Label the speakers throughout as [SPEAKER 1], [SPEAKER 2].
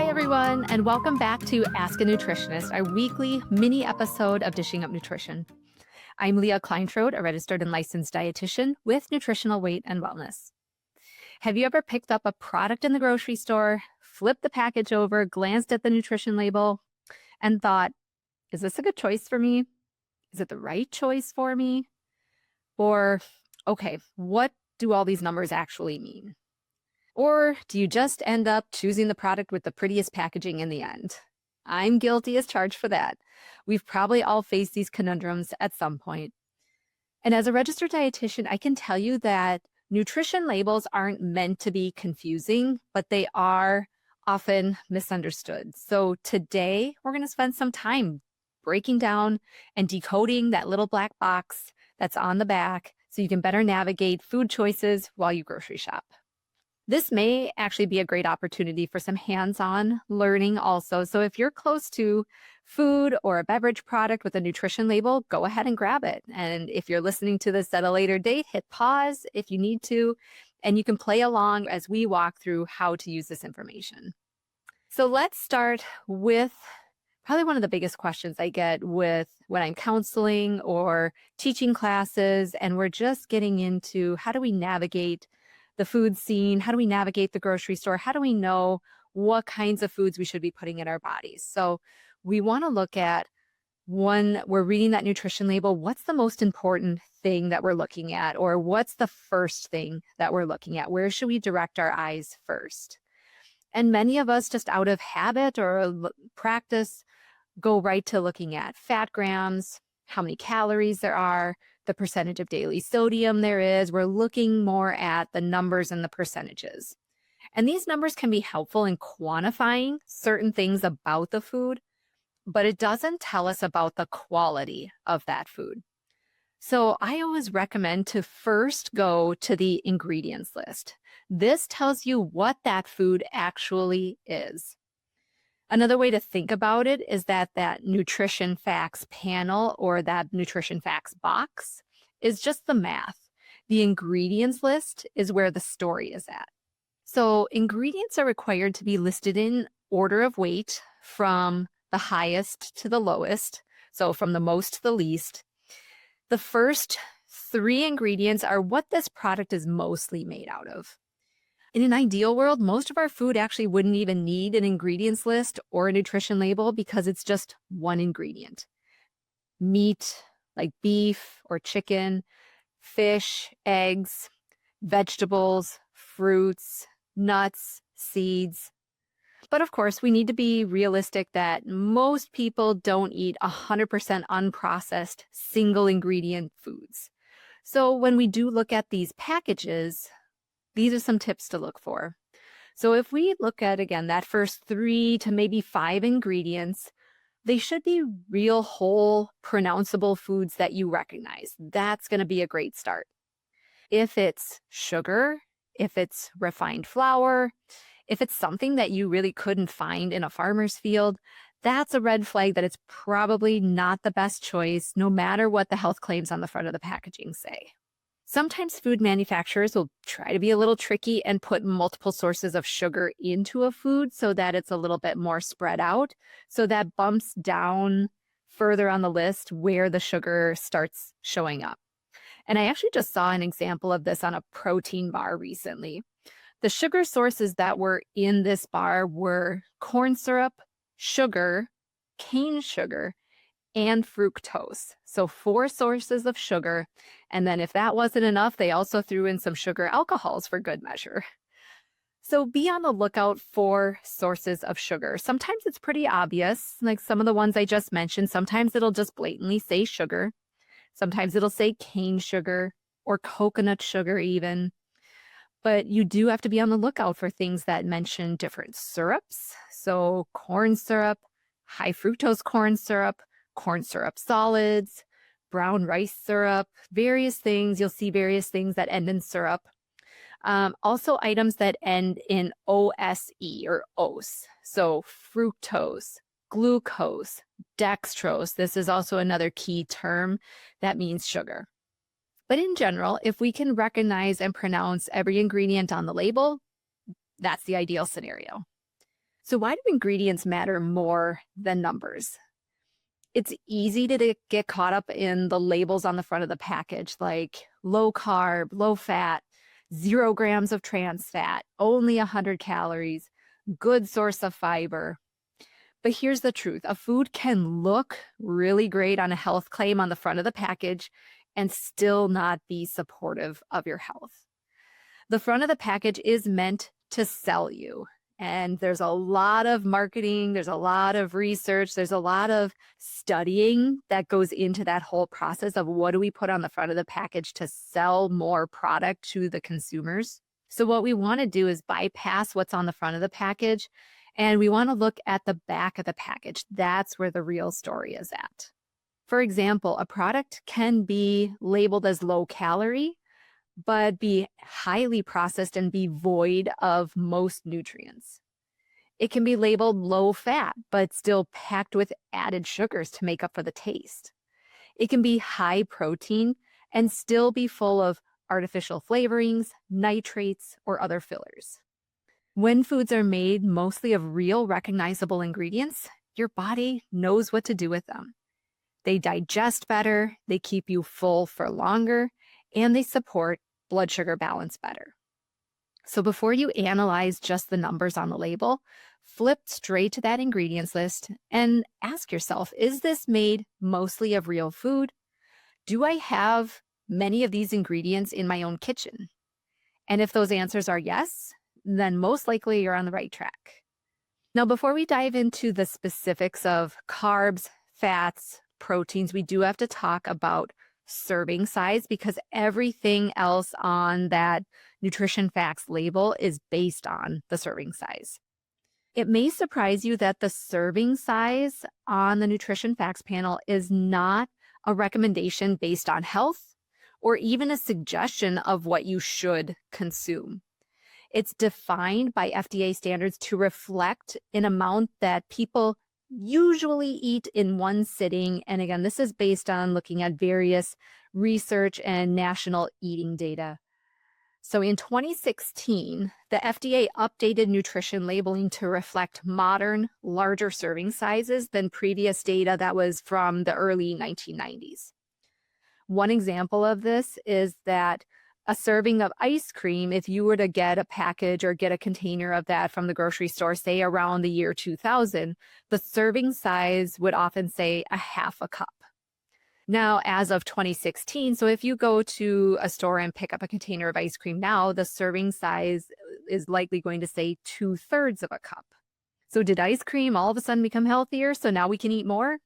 [SPEAKER 1] everyone, and welcome back to Ask a Nutritionist, our weekly mini episode of Dishing Up Nutrition. I'm Leah Kleintrode, a registered and licensed dietitian with Nutritional Weight and Wellness. Have you ever picked up a product in the grocery store, flipped the package over, glanced at the nutrition label, and thought, is this a good choice for me? Is it the right choice for me? Or, okay, what do all these numbers actually mean? Or do you just end up choosing the product with the prettiest packaging in the end? I'm guilty as charged for that. We've probably all faced these conundrums at some point. And as a registered dietitian, I can tell you that nutrition labels aren't meant to be confusing, but they are often misunderstood. So today, we're going to spend some time breaking down and decoding that little black box that's on the back so you can better navigate food choices while you grocery shop. This may actually be a great opportunity for some hands-on learning also. So if you're close to food or a beverage product with a nutrition label, go ahead and grab it. And if you're listening to this at a later date, hit pause if you need to, and you can play along as we walk through how to use this information. So let's start with probably one of the biggest questions I get with when I'm counseling or teaching classes, and we're just getting into how do we navigate the food scene? How do we navigate the grocery store? How do we know what kinds of foods we should be putting in our bodies? So we want to look at when we're reading that nutrition label, what's the most important thing that we're looking at? Or what's the first thing that we're looking at? Where should we direct our eyes first? And many of us, just out of habit or practice, go right to looking at fat grams, how many calories there are, the percentage of daily sodium there is. We're looking more at the numbers and the percentages. And these numbers can be helpful in quantifying certain things about the food, but it doesn't tell us about the quality of that food. So I always recommend to first go to the ingredients list. This tells you what that food actually is. Another way to think about it is that nutrition facts panel or that nutrition facts box is just the math. The ingredients list is where the story is at. So ingredients are required to be listed in order of weight from the highest to the lowest, so from the most to the least. The first three ingredients are what this product is mostly made out of. In an ideal world, most of our food actually wouldn't even need an ingredients list or a nutrition label because it's just one ingredient. Meat, like beef or chicken, fish, eggs, vegetables, fruits, nuts, seeds. But of course, we need to be realistic that most people don't eat 100% unprocessed single ingredient foods. So when we do look at these packages, these are some tips to look for. So if we look at, again, that first 3 to maybe 5 ingredients, they should be real, whole, pronounceable foods that you recognize. That's going to be a great start. If it's sugar, if it's refined flour, if it's something that you really couldn't find in a farmer's field, that's a red flag that it's probably not the best choice, no matter what the health claims on the front of the packaging say. Sometimes food manufacturers will try to be a little tricky and put multiple sources of sugar into a food so that it's a little bit more spread out. So that bumps down further on the list where the sugar starts showing up. And I actually just saw an example of this on a protein bar recently. The sugar sources that were in this bar were corn syrup, sugar, cane sugar, and fructose. So 4 sources of sugar. And then if that wasn't enough, they also threw in some sugar alcohols for good measure. So be on the lookout for sources of sugar. Sometimes it's pretty obvious, like some of the ones I just mentioned. Sometimes it'll just blatantly say sugar. Sometimes it'll say cane sugar or coconut sugar even. But you do have to be on the lookout for things that mention different syrups. So corn syrup, high fructose corn syrup solids, brown rice syrup, various things. You'll see various things that end in syrup. Also items that end in OSE or OS. So fructose, glucose, dextrose. This is also another key term that means sugar. But in general, if we can recognize and pronounce every ingredient on the label, that's the ideal scenario. So, why do ingredients matter more than numbers? It's easy to get caught up in the labels on the front of the package, like low carb, low fat, 0 grams of trans fat, only 100 calories, good source of fiber. But here's the truth: a food can look really great on a health claim on the front of the package and still not be supportive of your health. The front of the package is meant to sell you. And there's a lot of marketing, there's a lot of research, there's a lot of studying that goes into that whole process of what do we put on the front of the package to sell more product to the consumers. So, what we want to do is bypass what's on the front of the package and we want to look at the back of the package. That's where the real story is at. For example, a product can be labeled as low calorie but be highly processed and be void of most nutrients. It can be labeled low fat, but still packed with added sugars to make up for the taste. It can be high protein and still be full of artificial flavorings, nitrates, or other fillers. When foods are made mostly of real recognizable ingredients, your body knows what to do with them. They digest better, they keep you full for longer, and they support blood sugar balance better. So before you analyze just the numbers on the label, flip straight to that ingredients list and ask yourself, is this made mostly of real food? Do I have many of these ingredients in my own kitchen? And if those answers are yes, then most likely you're on the right track. Now, before we dive into the specifics of carbs, fats, proteins, we do have to talk about serving size because everything else on that nutrition facts label is based on the serving size. It may surprise you that the serving size on the nutrition facts panel is not a recommendation based on health or even a suggestion of what you should consume. It's defined by FDA standards to reflect an amount that people usually eat in one sitting. And again, this is based on looking at various research and national eating data. So in 2016, the FDA updated nutrition labeling to reflect modern, larger serving sizes than previous data that was from the early 1990s. One example of this is that a serving of ice cream, if you were to get a package or get a container of that from the grocery store, say around the year 2000, the serving size would often say a half a cup. Now, as of 2016, so if you go to a store and pick up a container of ice cream now, the serving size is likely going to say 2/3 of a cup. So did ice cream all of a sudden become healthier so now we can eat more?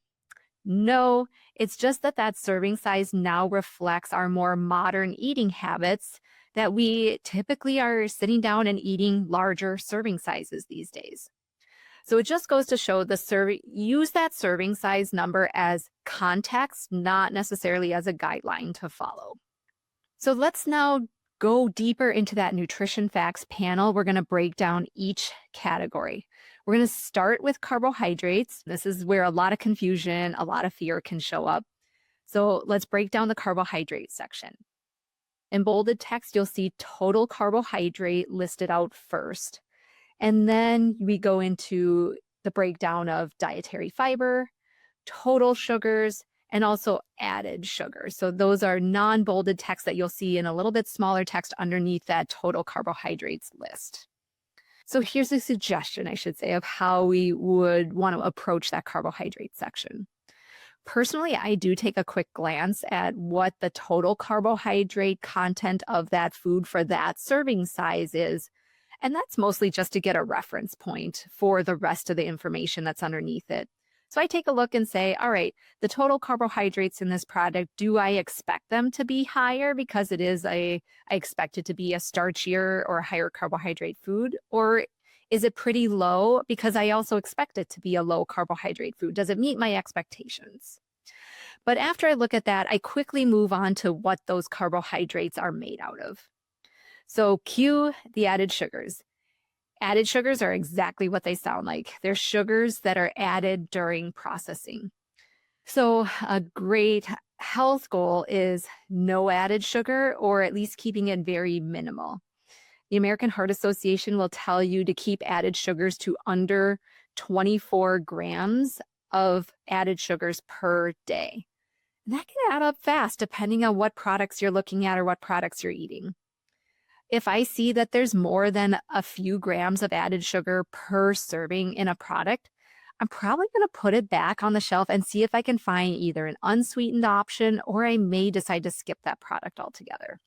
[SPEAKER 1] No, it's just that that serving size now reflects our more modern eating habits, that we typically are sitting down and eating larger serving sizes these days. So it just goes to show use that serving size number as context, not necessarily as a guideline to follow. So let's now go deeper into that nutrition facts panel. We're going to break down each category. We're going to start with carbohydrates. This is where a lot of confusion, a lot of fear can show up. So let's break down the carbohydrate section. In bolded text, you'll see total carbohydrate listed out first. And then we go into the breakdown of dietary fiber, total sugars, and also added sugars. So those are non-bolded text that you'll see in a little bit smaller text underneath that total carbohydrates list. So here's a suggestion, I should say, of how we would want to approach that carbohydrate section. Personally, I do take a quick glance at what the total carbohydrate content of that food for that serving size is. And that's mostly just to get a reference point for the rest of the information that's underneath it. So I take a look and say, all right, the total carbohydrates in this product, do I expect them to be higher because I expect it to be a starchier or a higher carbohydrate food? Or is it pretty low because I also expect it to be a low carbohydrate food? Does it meet my expectations? But after I look at that, I quickly move on to what those carbohydrates are made out of. So cue the added sugars. Added sugars are exactly what they sound like. They're sugars that are added during processing. So a great health goal is no added sugar, or at least keeping it very minimal. The American Heart Association will tell you to keep added sugars to under 24 grams of added sugars per day. And that can add up fast depending on what products you're looking at or what products you're eating. If I see that there's more than a few grams of added sugar per serving in a product, I'm probably going to put it back on the shelf and see if I can find either an unsweetened option or I may decide to skip that product altogether.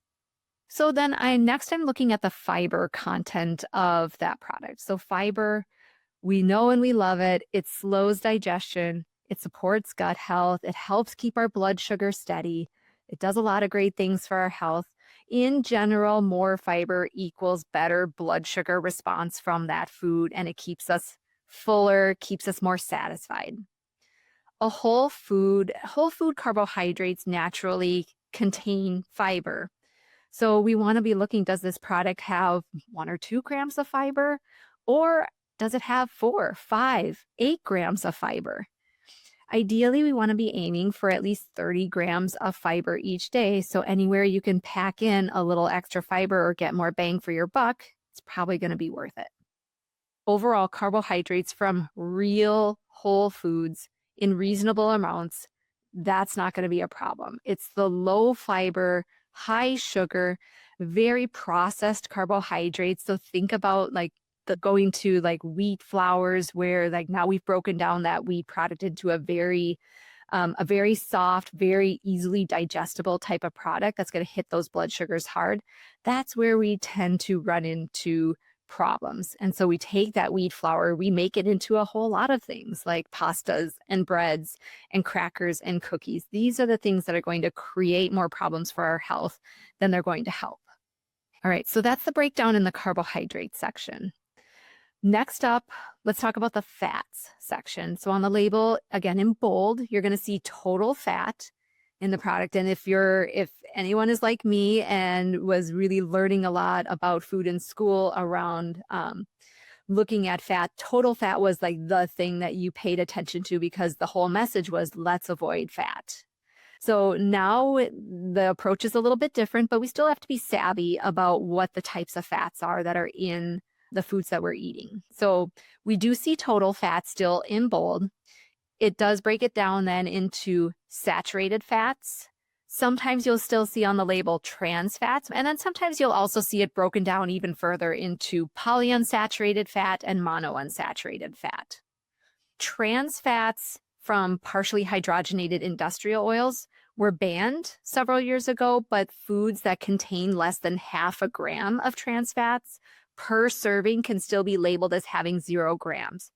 [SPEAKER 1] So then I'm looking at the fiber content of that product. So fiber, we know and we love it. It slows digestion. It supports gut health. It helps keep our blood sugar steady. It does a lot of great things for our health. In general, more fiber equals better blood sugar response from that food, and it keeps us fuller, keeps us more satisfied. Whole food carbohydrates naturally contain fiber. So we want to be looking, does this product have 1 or 2 grams of fiber? Or does it have 4, 5, 8 grams of fiber? Ideally, we want to be aiming for at least 30 grams of fiber each day. So anywhere you can pack in a little extra fiber or get more bang for your buck, it's probably going to be worth it. Overall, carbohydrates from real whole foods in reasonable amounts, that's not going to be a problem. It's the low fiber, high sugar, very processed carbohydrates. So think about like going to like wheat flours where like now we've broken down that wheat product into a very soft, very easily digestible type of product that's going to hit those blood sugars hard. That's where we tend to run into problems. And so we take that wheat flour, we make it into a whole lot of things like pastas and breads and crackers and cookies. These are the things that are going to create more problems for our health than they're going to help. All right, so that's the breakdown in the carbohydrate section. Next up, let's talk about the fats section. So on the label, again in bold, you're going to see total fat in the product. And if anyone is like me and was really learning a lot about food in school around looking at fat, total fat was like the thing that you paid attention to because the whole message was let's avoid fat. So now the approach is a little bit different, but we still have to be savvy about what the types of fats are that are in the foods that we're eating. So we do see total fat still in bold. It does break it down then into saturated fats. Sometimes you'll still see on the label trans fats, and then sometimes you'll also see it broken down even further into polyunsaturated fat and monounsaturated fat. Trans fats from partially hydrogenated industrial oils were banned several years ago, but foods that contain less than 0.5 gram of trans fats per serving can still be labeled as having 0 grams.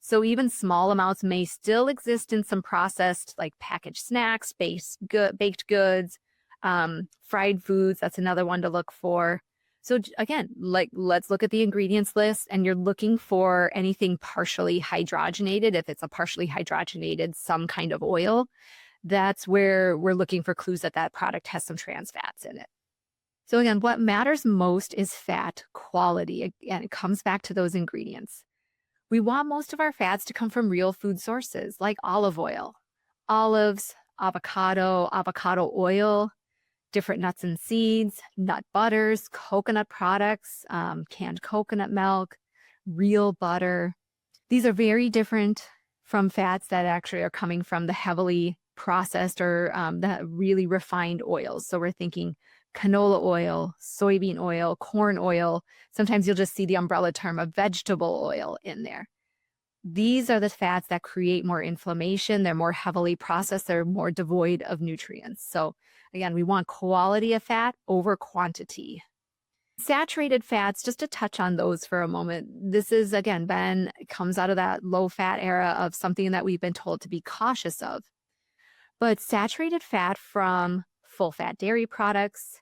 [SPEAKER 1] So even small amounts may still exist in some processed like packaged snacks, baked goods, fried foods. That's another one to look for. So again, like let's look at the ingredients list and you're looking for anything partially hydrogenated. If it's a partially hydrogenated, some kind of oil, that's where we're looking for clues that that product has some trans fats in it. So again, what matters most is fat quality. Again, it comes back to those ingredients. We want most of our fats to come from real food sources like olive oil, olives, avocado oil, different nuts and seeds, nut butters, coconut products, canned coconut milk, real butter. These are very different from fats that actually are coming from the heavily processed or the really refined oils. So we're thinking canola oil, soybean oil, corn oil. Sometimes you'll just see the umbrella term of vegetable oil in there. These are the fats that create more inflammation. They're more heavily processed. They're more devoid of nutrients. So again, we want quality of fat over quantity. Saturated fats, just to touch on those for a moment. This is, again, comes out of that low fat era of something that we've been told to be cautious of. But saturated fat from full fat dairy products,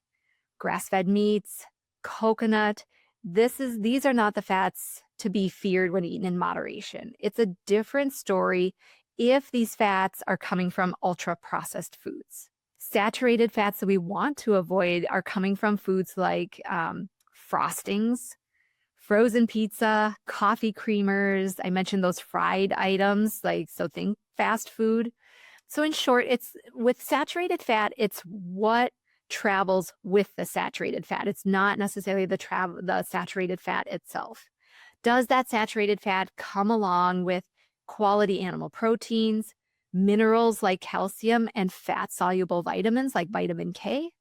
[SPEAKER 1] grass-fed meats, coconut, these are not the fats to be feared when eaten in moderation. It's a different story if these fats are coming from ultra-processed foods. Saturated fats that we want to avoid are coming from foods like frostings, frozen pizza, coffee creamers. I mentioned those fried items, so think fast food. So in short, it's with saturated fat, it's what travels with the saturated fat. It's not necessarily the saturated fat itself. Does that saturated fat come along with quality animal proteins, minerals like calcium, and fat-soluble vitamins like vitamin K?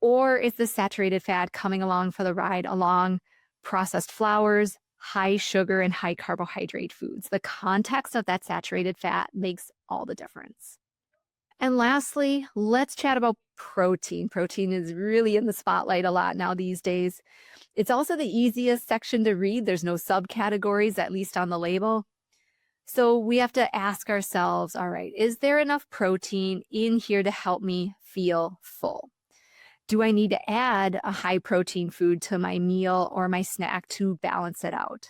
[SPEAKER 1] Or is the saturated fat coming along for the ride along processed flours, high sugar, and high carbohydrate foods? The context of that saturated fat makes all the difference. And lastly, let's chat about protein. Protein is really in the spotlight a lot now these days. It's also the easiest section to read. There's no subcategories, at least on the label. So we have to ask ourselves, all right, is there enough protein in here to help me feel full? Do I need to add a high protein food to my meal or my snack to balance it out?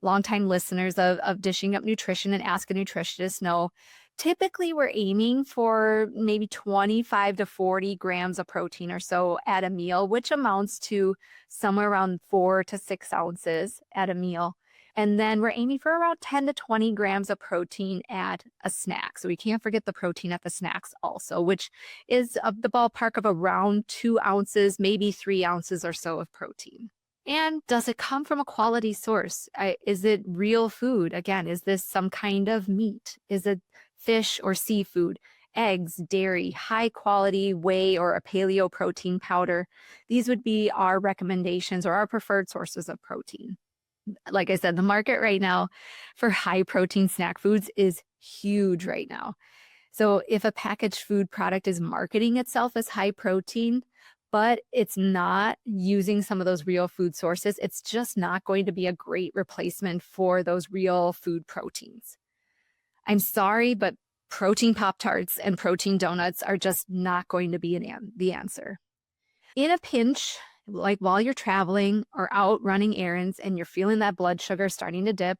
[SPEAKER 1] Longtime listeners of Dishing Up Nutrition and Ask a Nutritionist know typically we're aiming for maybe 25 to 40 grams of protein or so at a meal, which amounts to somewhere around 4 to 6 ounces at a meal. And then we're aiming for around 10 to 20 grams of protein at a snack. So we can't forget the protein at the snacks also, which is the ballpark of around 2 ounces, maybe 3 ounces or so of protein. And does it come from a quality source? Is it real food? Again, is this some kind of meat? Is it fish or seafood? Eggs, dairy, high quality whey or a paleo protein powder? These would be our recommendations or our preferred sources of protein. Like I said, the market right now for high protein snack foods is huge right now. So if a packaged food product is marketing itself as high protein, but it's not using some of those real food sources, it's just not going to be a great replacement for those real food proteins. I'm sorry, but protein Pop-Tarts and protein donuts are just not going to be the answer. In a pinch, like while you're traveling or out running errands and you're feeling that blood sugar starting to dip,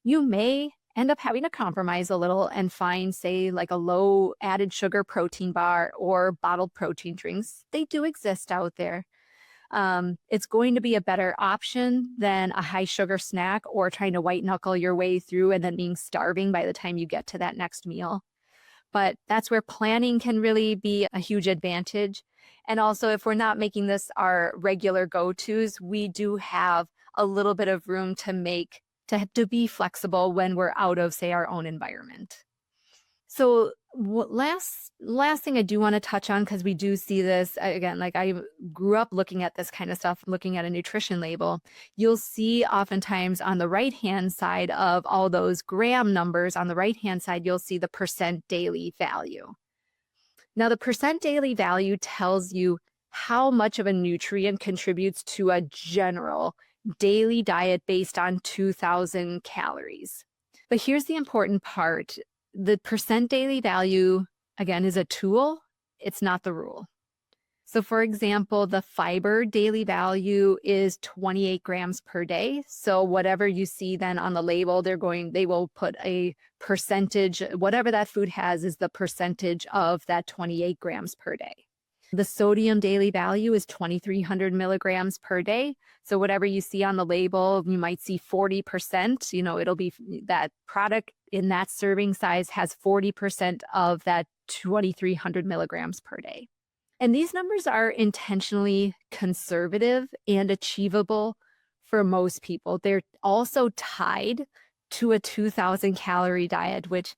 [SPEAKER 1] you may end up having to compromise a little and find, say, like a low added sugar protein bar or bottled protein drinks. They do exist out there. It's going to be a better option than a high sugar snack or trying to white knuckle your way through and then being starving by the time you get to that next meal. But that's where planning can really be a huge advantage. And also, if we're not making this our regular go-tos, we do have a little bit of room to be flexible when we're out of, say, our own environment. So last thing I do want to touch on, because we do see this again, like I grew up looking at this kind of stuff, looking at a nutrition label, you'll see oftentimes on the right-hand side of all those gram numbers, on the right-hand side, you'll see the percent daily value. Now, the percent daily value tells you how much of a nutrient contributes to a general daily diet based on 2,000 calories. But here's the important part. The percent daily value, again, is a tool. It's not the rule. So for example, the fiber daily value is 28 grams per day. So whatever you see then on the label, they will put a percentage, whatever that food has is the percentage of that 28 grams per day. The sodium daily value is 2,300 milligrams per day. So whatever you see on the label, you might see 40%, it'll be that product in that serving size has 40% of that 2,300 milligrams per day. And these numbers are intentionally conservative and achievable for most people. They're also tied to a 2,000 calorie diet, which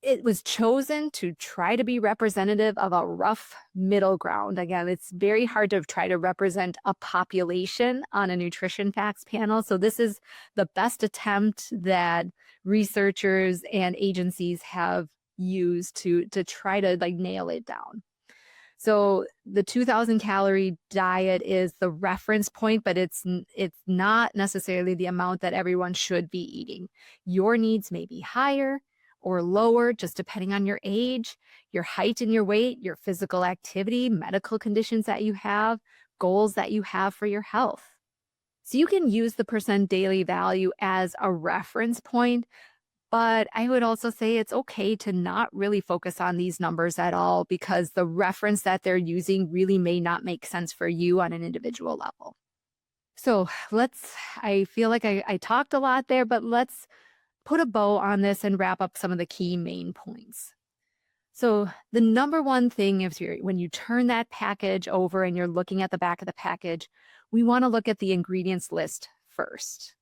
[SPEAKER 1] it was chosen to try to be representative of a rough middle ground. Again, it's very hard to try to represent a population on a nutrition facts panel. So this is the best attempt that researchers and agencies have used to try to nail it down. So the 2,000 calorie diet is the reference point, but it's not necessarily the amount that everyone should be eating. Your needs may be higher or lower, just depending on your age, your height and your weight, your physical activity, medical conditions that you have, goals that you have for your health. So you can use the percent daily value as a reference point, but I would also say it's okay to not really focus on these numbers at all because the reference that they're using really may not make sense for you on an individual level. So I feel like I talked a lot there, but let's put a bow on this and wrap up some of the key main points. So the number one thing is when you turn that package over and you're looking at the back of the package, we want to look at the ingredients list first.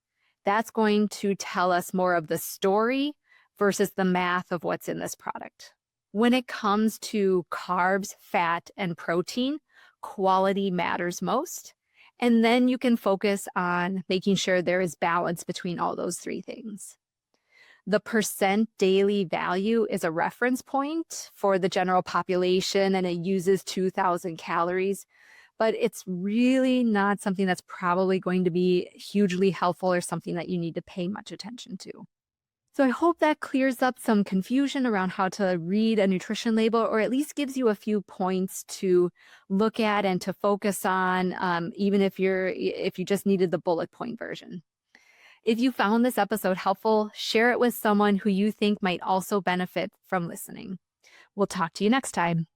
[SPEAKER 1] That's going to tell us more of the story versus the math of what's in this product. When it comes to carbs, fat, and protein, quality matters most. And then you can focus on making sure there is balance between all those three things. The percent daily value is a reference point for the general population, and it uses 2,000 calories, but it's really not something that's probably going to be hugely helpful or something that you need to pay much attention to. So I hope that clears up some confusion around how to read a nutrition label, or at least gives you a few points to look at and to focus on, even if you just needed the bullet point version. If you found this episode helpful, share it with someone who you think might also benefit from listening. We'll talk to you next time.